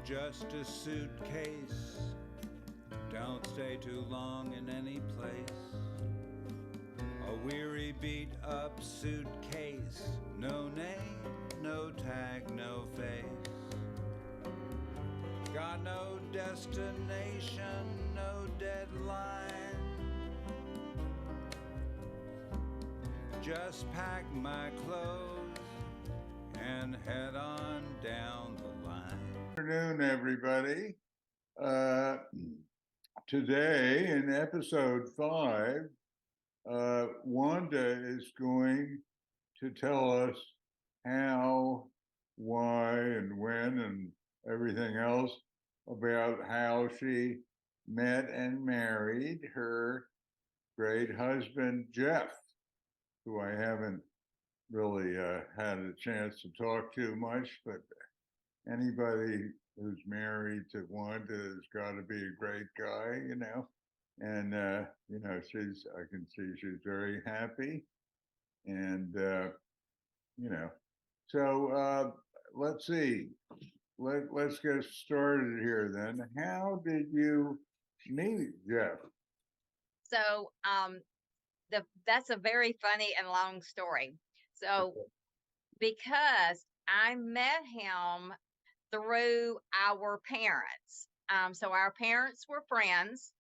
just a suitcase. Don't stay too long in any place. A weary beat up suitcase. No name, no tag, no face. Got no destination, no deadline. Just pack my clothes and head on down the line. Good afternoon, everybody. Today in episode 5, Wanda is going to tell us how, why, and when, and everything else about how she met and married her great husband, Jeff, who I haven't really had a chance to talk to much, but anybody who's married to Wanda has got to be a great guy, you know. And I can see she's very happy, and So let's see. Let's get started here then. How did you meet Jeff? So that's a very funny and long story. So because I met him through our parents. So our parents were friends.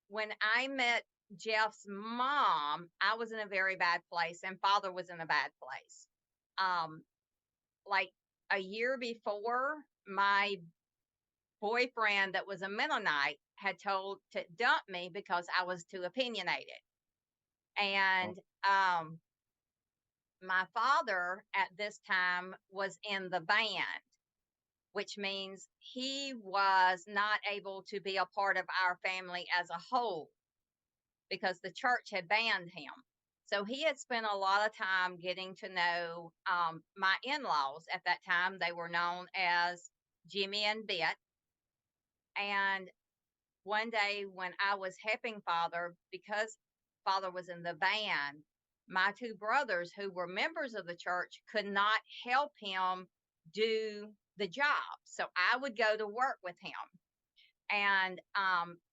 When I met Jeff's mom, I was in a very bad place and father was in a bad place. Like a year before, my boyfriend that was a Mennonite had told to dump me because I was too opinionated. And my father at this time was in the band, which means he was not able to be a part of our family as a whole because the church had banned him. So he had spent a lot of time getting to know my in-laws. At that time, they were known as Jimmy and Bette. And one day when I was helping father, because father was in the band, my two brothers who were members of the church could not help him do the job. So I would go to work with him. And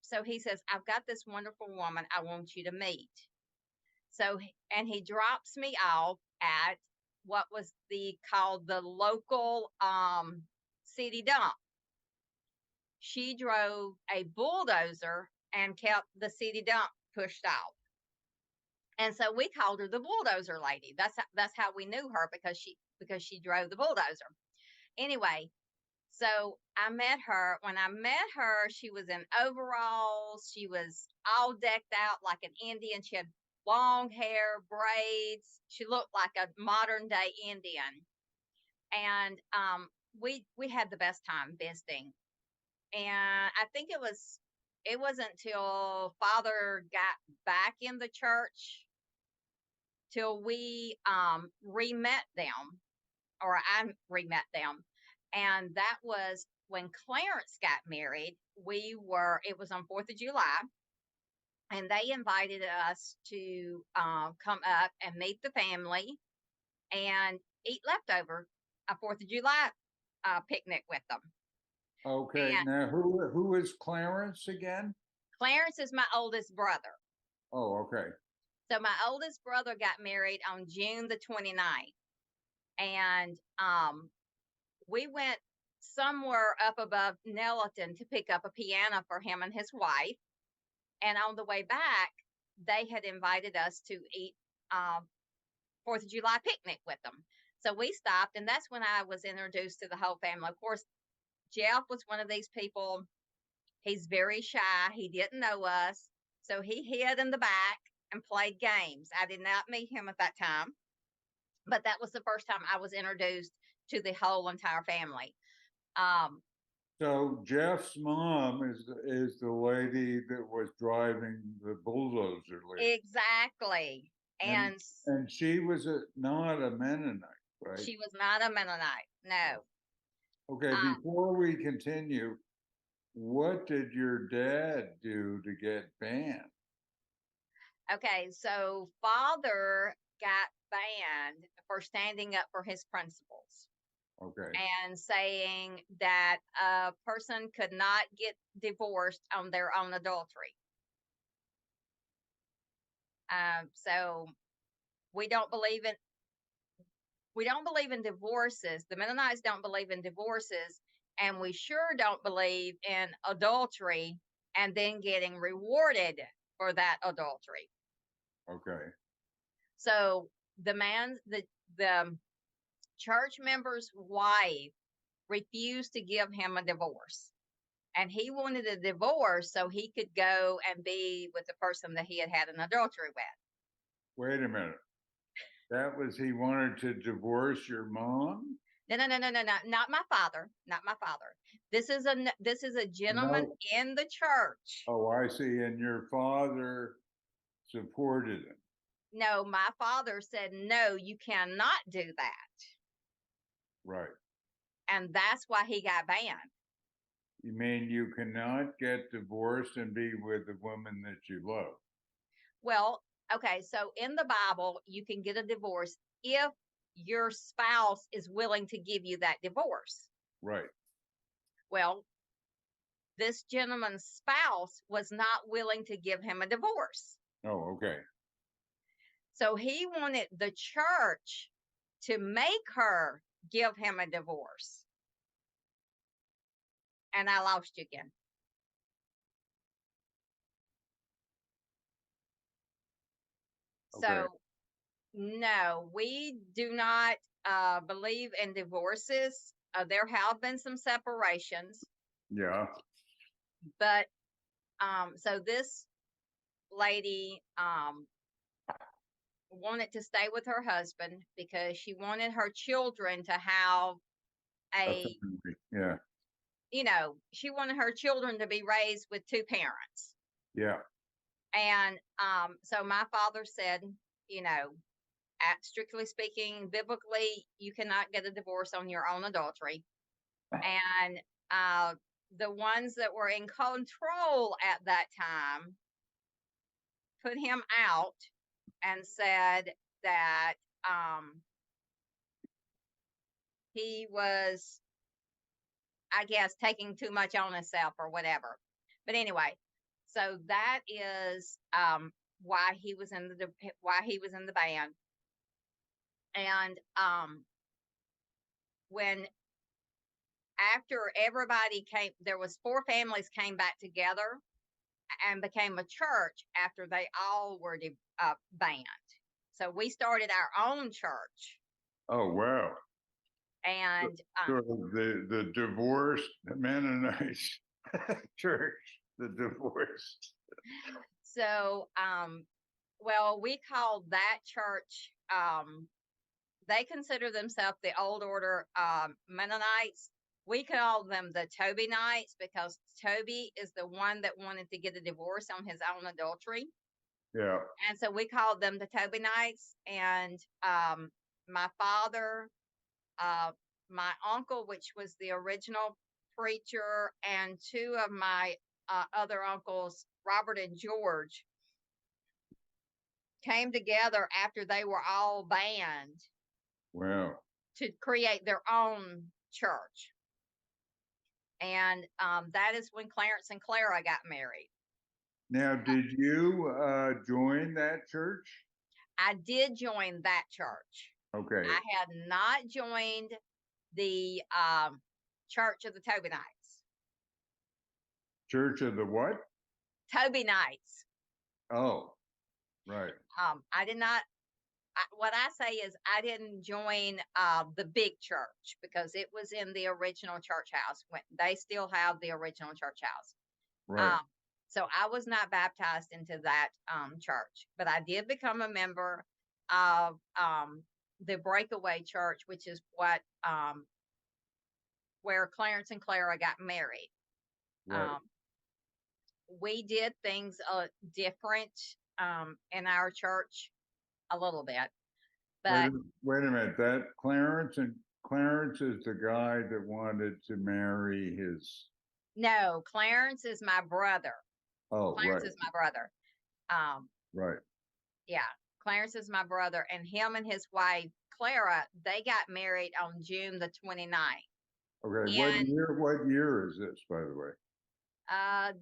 so he says, I've got this wonderful woman I want you to meet. So, and he drops me off at what was called the local city dump. She drove a bulldozer and kept the city dump pushed off. And so we called her the bulldozer lady. That's how we knew her, because she drove the bulldozer. Anyway, so I met her. When I met her, she was in overalls. She was all decked out like an Indian. She had long hair, braids. She looked like a modern day Indian. And we had the best time visiting. And I think it wasn't until father got back in the church till we re-met them, or I re-met them. And that was when Clarence got married. It was on 4th of July, and they invited us to come up and meet the family and eat leftover a 4th of July picnic with them. Okay, and now who is Clarence again? Clarence is my oldest brother. Oh, okay. So my oldest brother got married on June the 29th. And we went somewhere up above Nelliton to pick up a piano for him and his wife. And on the way back, they had invited us to eat 4th of July picnic with them. So we stopped, and that's when I was introduced to the whole family. Of course, Jeff was one of these people. He's very shy. He didn't know us. So he hid in the back and played games. I did not meet him at that time, but that was the first time I was introduced to the whole entire family. So Jeff's mom is the lady that was driving the bulldozer. Exactly. And she was not a Mennonite, right? She was not a Mennonite, no. Okay, before we continue, what did your dad do to get banned? Okay, so father got banned for standing up for his principles. Okay. and saying that a person could not get divorced on their own adultery. So we don't believe in divorces. The Mennonites don't believe in divorces, and we sure don't believe in adultery and then getting rewarded for that adultery. Okay. So the church member's wife refused to give him a divorce, and he wanted a divorce so he could go and be with the person that he had had an adultery with. Wait a minute. That was he wanted to divorce your mom? No, not my father, not my father. This is a gentleman No. in the church. Oh, I see. And your father supported him. No, my father said, no, you cannot do that. Right. And that's why he got banned. You mean you cannot get divorced and be with the woman that you love? Well, okay, so in the Bible, you can get a divorce if your spouse is willing to give you that divorce. Right. Well, this gentleman's spouse was not willing to give him a divorce. Oh, okay. So he wanted the church to make her give him a divorce. And I lost you again. Okay. So, no, we do not believe in divorces. There have been some separations, Yeah. but so this lady wanted to stay with her husband because she wanted her children to have Yeah. She wanted her children to be raised with two parents. Yeah. And so my father said, strictly speaking, biblically, you cannot get a divorce on your own adultery. And the ones that were in control at that time put him out and said that he was, I guess, taking too much on himself or whatever. But anyway, so that is why he was in the band. And when after everybody came, there was 4 families came back together and became a church after they all were banned. So we started our own church. Oh, wow. And So the divorced Mennonites church, the divorced. So well, we called that church, they consider themselves the old order Mennonites. We call them the Toby Knights because Toby is the one that wanted to get a divorce on his own adultery. Yeah. And so we called them the Toby Knights. And my father, my uncle, which was the original preacher, and 2 of my other uncles, Robert and George, came together after they were all banned. Wow. To create their own church. And that is when Clarence and Clara got married. Now, did you join that church? I did join that church. Okay. I had not joined the Church of the Toby Knights. Church of the what? Toby Knights. Oh, right. I did not. What I say is I didn't join the big church because it was in the original church house. When they still have the original church house. Right. So I was not baptized into that church, but I did become a member of the Breakaway Church, which is where Clarence and Clara got married. Right. We did things different in our church a little bit, but wait a minute. That Clarence is the guy that wanted to marry his. No, Clarence is my brother. Oh, Clarence right. is my brother. Right. Yeah, Clarence is my brother, and him and his wife Clara, they got married on June the 29th. Okay, And what year is this, by the way?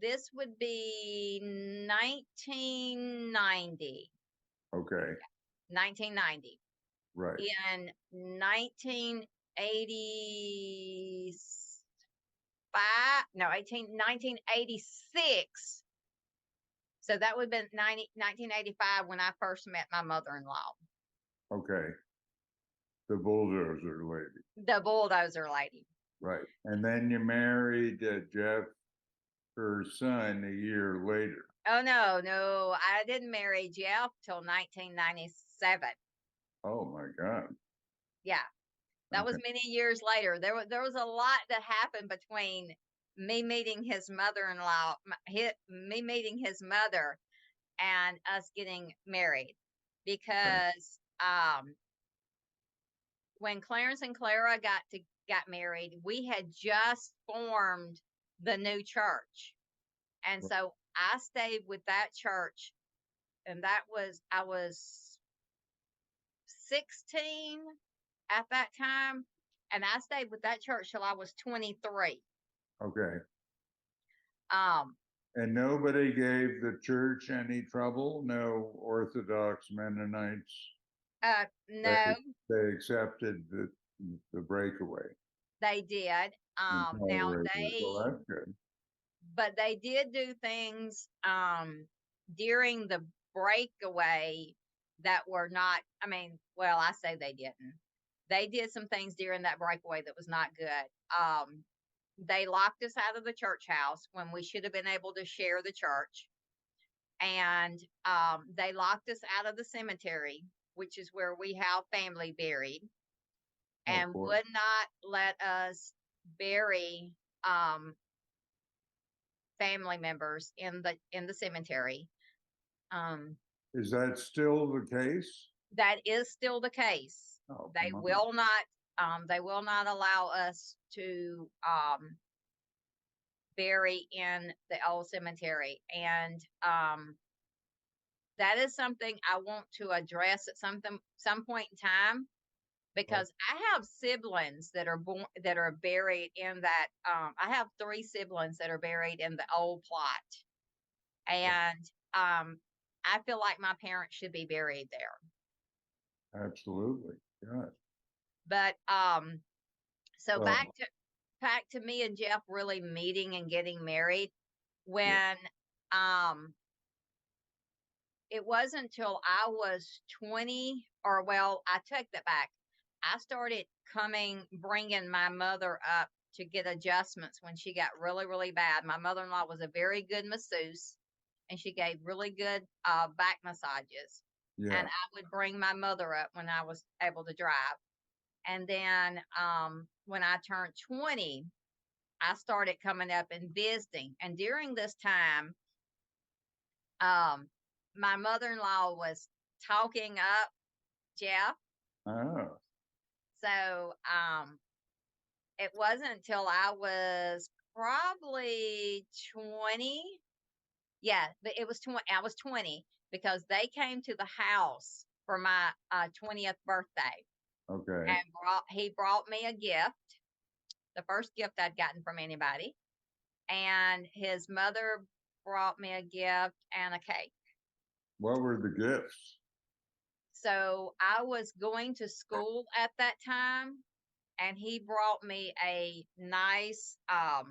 this would be 1990. Okay, 1990. right. In 1985, no, 1986. So that would have been 1985 when I first met my mother-in-law, Okay. The bulldozer lady, the bulldozer lady. right. And then you married Jeff, her son, a year later. Oh, no, I didn't marry Jeff till 1997. Oh my God. Yeah, that was Okay. many years later. There was a lot that happened between me meeting his mother-in-law, me meeting his mother, and us getting married, because when Clarence and Clara got married, we had just formed the new church, and so I stayed with that church, and I was 16 at that time, and I stayed with that church till I was 23. Okay. Um, And nobody gave the church any trouble? No Orthodox Mennonites? no, They accepted the breakaway they did. and Now tolerated it. Well, that's good. but they did do things during the breakaway that were not, I mean, well, I say they didn't. They did some things during that breakaway that was not good. They locked us out of the church house when we should have been able to share the church. And they locked us out of the cemetery, which is where we have family buried, Oh, and boy. would not let us bury family members in the cemetery. Is that still the case? That is still the case. Oh, They come on. will not allow us to bury in the old cemetery. And that is something I want to address at some point in time, because I have siblings that are buried in that. I have 3 siblings that are buried in the old plot, and I feel like my parents should be buried there. Absolutely. God. But so Well, back to me and Jeff really meeting and getting married. When it wasn't until I was 20, or well, I take that back. I started bringing my mother up to get adjustments when she got really, really bad. My mother-in-law was a very good masseuse, and she gave really good back massages. yeah. And I would bring my mother up when I was able to drive. And then when I turned 20, I started coming up and visiting. And during this time, my mother-in-law was talking up Jeff. Oh, So it wasn't until I was probably 20. Yeah, but it was 20. I was 20 because they came to the house for my 20th birthday. okay. And he brought me a gift, the first gift I'd gotten from anybody. And his mother brought me a gift and a cake. What were the gifts? So I was going to school at that time, and he brought me a nice, I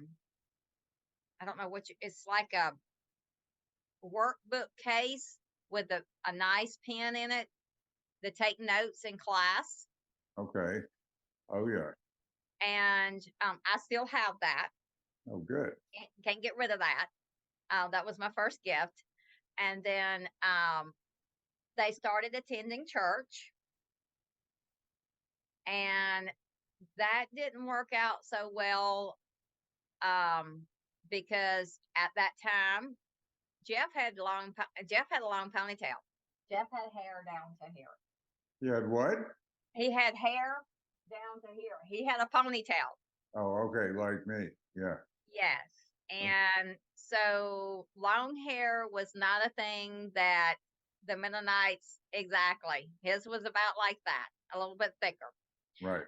don't know it's like a workbook case with a nice pen in it to take notes in class. Okay. Oh, yeah. And I still have that. Oh, good. Can't get rid of that. That was my first gift. And then they started attending church, and that didn't work out so well because at that time Jeff had a long ponytail. Jeff had hair down to here. You had what? He had hair down to here. He had a ponytail. Oh, okay. Like me. Yeah. Yes. And so long hair was not a thing that the Mennonites, exactly. His was about like that. a little bit thicker. Right.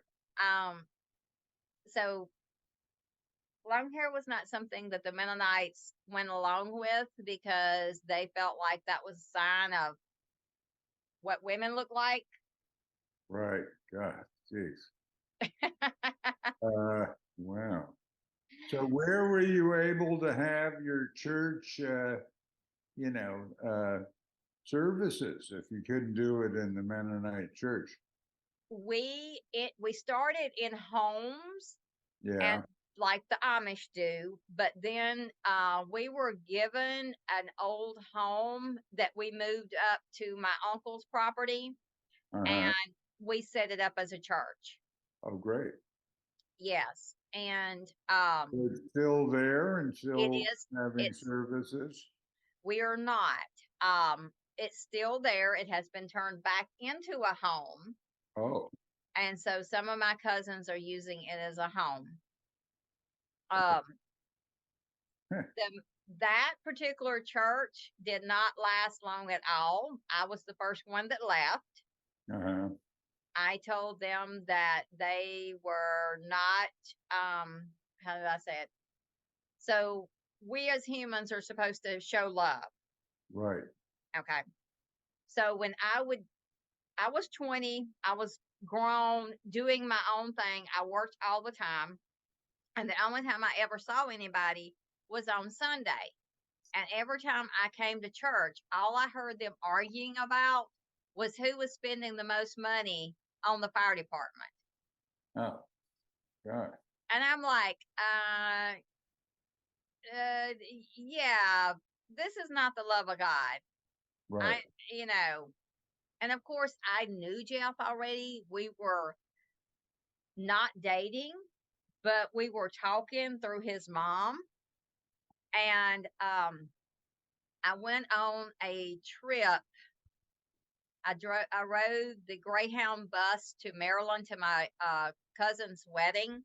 So long hair was not something that the Mennonites went along with because they felt like that was a sign of what women look like. Right. God, jeez. Wow. So where were you able to have your church, services if you couldn't do it in the Mennonite church? We started in homes, Yeah. and like the Amish do, but then we were given an old home that we moved up to my uncle's property, Uh-huh. and we set it up as a church. Oh, great. Yes, and So it's still there and it still is. having It's services? We are not. It's still there. It has been turned back into a home, Oh, and so some of my cousins are using it as a home. Um, that particular church did not last long at all. I was the first one that left. uh-huh. I told them that they were not, how did I say it? So we as humans are supposed to show love. Right. Okay. So when I was 20, I was grown, doing my own thing. I worked all the time. And the only time I ever saw anybody was on Sunday. And every time I came to church, all I heard them arguing about was who was spending the most money on the fire department. Oh, God. And I'm like, yeah, this is not the love of God. Right. And of course, I knew Jeff already. We were not dating, but we were talking through his mom. And I went on a trip. I rode the Greyhound bus to Maryland to my cousin's wedding.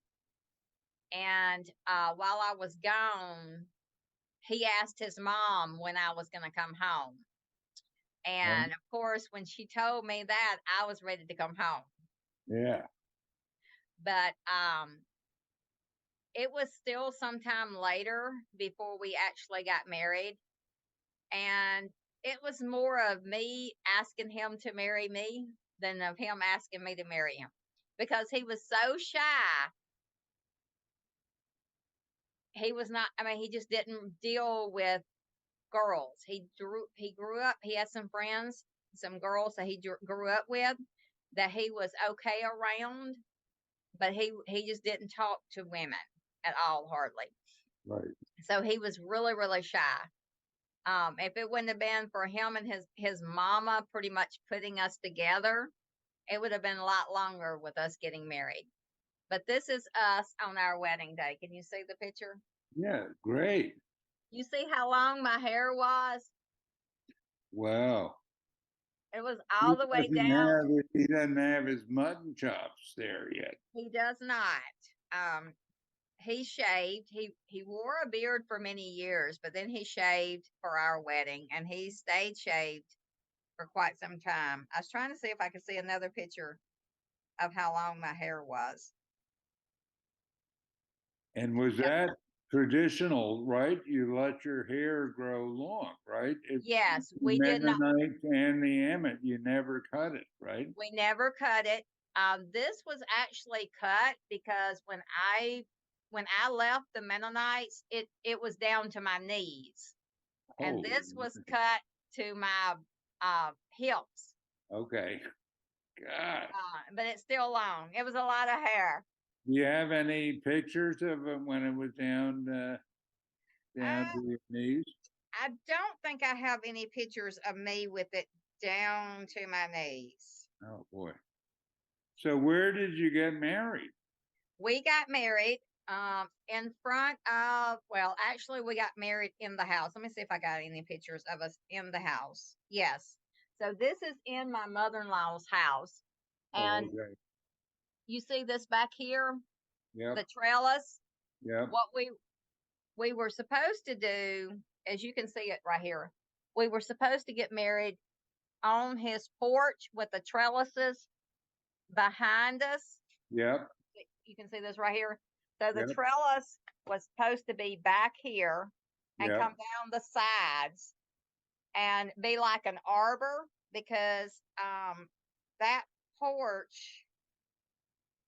And while I was gone, he asked his mom when I was going to come home. And of course, when she told me that, I was ready to come home. Yeah. But it was still sometime later before we actually got married. And it was more of me asking him to marry me than of him asking me to marry him, because he was so shy. He was not, I mean, he just didn't deal with girls. He grew up, he had some friends, some girls that he grew up with that he was okay around, but he just didn't talk to women at all, hardly. Right. So he was really, really shy. If it wouldn't have been for him and his mama pretty much putting us together, it would have been a lot longer with us getting married. But this is us on our wedding day. Can you see the picture? Yeah, great. You see how long my hair was? Wow. It was all the way down. He doesn't have his mutton chops there yet. He does not. He shaved. He wore a beard for many years, but then he shaved for our wedding, and he stayed shaved for quite some time. I was trying to see if I could see another picture of how long my hair was. And was that traditional, right? You let your hair grow long, right? Yes, The we did not. Mennonite and the Emmett, you never cut it, right? We never cut it. This was actually cut because when I left the Mennonites, it was down to my knees, and this was cut to my hips. Okay. God. But it's still long. It was a lot of hair. Do you have any pictures of it when it was down to your knees? I don't think I have any pictures of me with it down to my knees. Oh boy. So where did you get married? We got married in front of, well, actually we got married in the house. Let me see if I got any pictures of us in the house. Yes. So this is in my mother-in-law's house. And you see this back here? Yeah. The trellis? Yeah. What we were supposed to do, as you can see it right here, we were supposed to get married on his porch with the trellises behind us, Yep. you can see this right here. So the Yep. trellis was supposed to be back here and Yep. come down the sides and be like an arbor, because that porch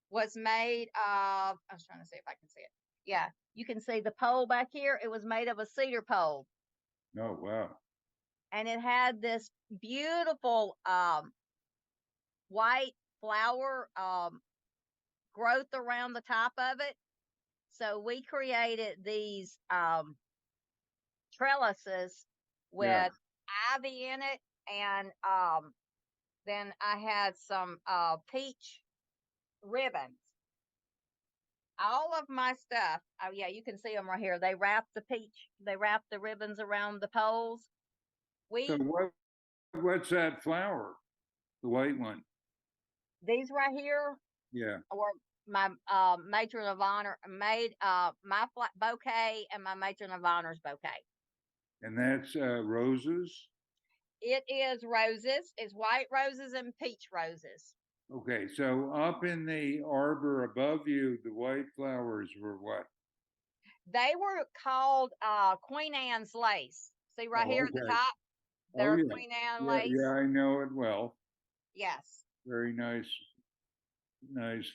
was made of, I was trying to see if I can see it. Yeah, you can see the pole back here. It was made of a cedar pole, Oh, wow. and it had this beautiful white flower growth around the top of it. So we created these trellises with Yeah. ivy in it, and then I had some peach ribbons. All of my stuff. Oh yeah, you can see them right here. They wrap the ribbons around the poles. So what's that flower? The white one? These right here Yeah. were my matron of honor made my bouquet and my matron of honor's bouquet. And that's roses? It is roses. It's white roses and peach roses. Okay, so up in the arbor above you, the white flowers were what? They were called Queen Anne's lace. See right here at the Okay. top? Oh, They're yeah. Queen Anne Yeah, lace. yeah, I know it well. Yes. Very nice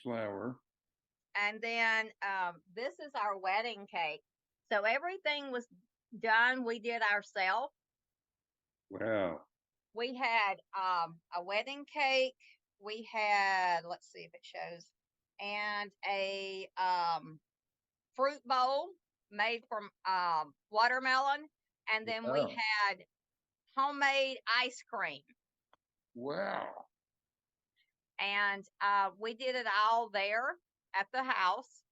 flower. And then this is our wedding cake. So everything was done. We did ourselves. Wow. We had a wedding cake. We had, let's see if it shows, and a fruit bowl made from watermelon. And then we Wow. had homemade ice cream. Wow. And we did it all there at the house.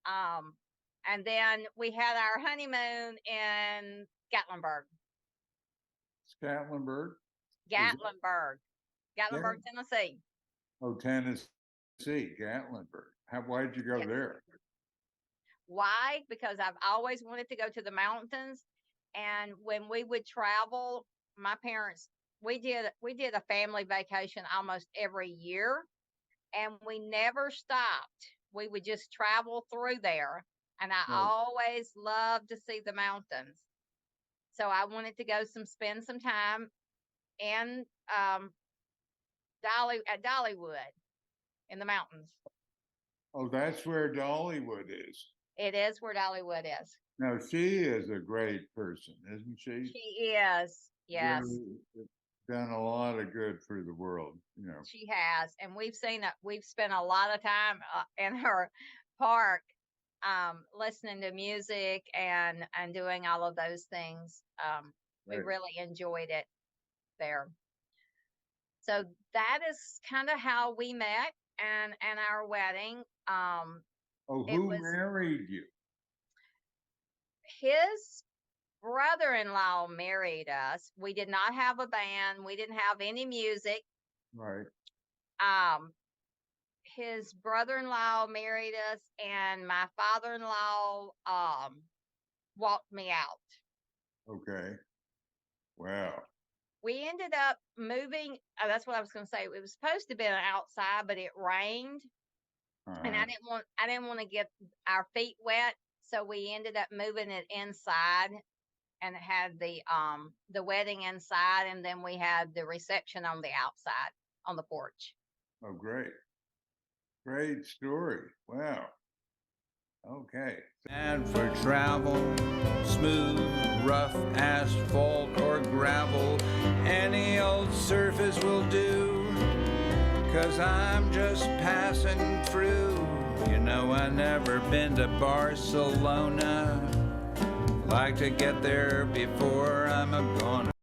And then we had our honeymoon in Gatlinburg. Gatlinburg? Gatlinburg, Tennessee. Oh, Tennessee, Gatlinburg. Why'd you go Yes. there? Why? Because I've always wanted to go to the mountains. And when we would travel, my parents, we did a family vacation almost every year, and we never stopped. We would just travel through there, and I always loved to see the mountains. So I wanted to go spend some time in Dollywood in the mountains. Oh, that's where Dollywood is. It is where Dollywood is. Now, she is a great person, isn't she? She is, yes. Really done a lot of good for the world, you know. She has, and we've spent a lot of time in her park, listening to music and doing all of those things. We Right. really enjoyed it there. So that is kind of how we met and our wedding. Oh, who married you? His brother-in-law married us. We did not have a band. We didn't have any music. Right. His brother-in-law married us, and my father-in-law walked me out. Okay. Wow. We ended up moving. Oh, that's what I was going to say. It was supposed to be outside, but it rained, and I didn't want to get our feet wet, so we ended up moving it inside, and it had the wedding inside, and then we had the reception on the outside on the porch. Oh, great. Great story. Wow. Okay. And for travel, smooth, rough asphalt or gravel, any old surface will do, 'cause I'm just passing through. You know, I never been to Barcelona, like to get there before I'm gonna.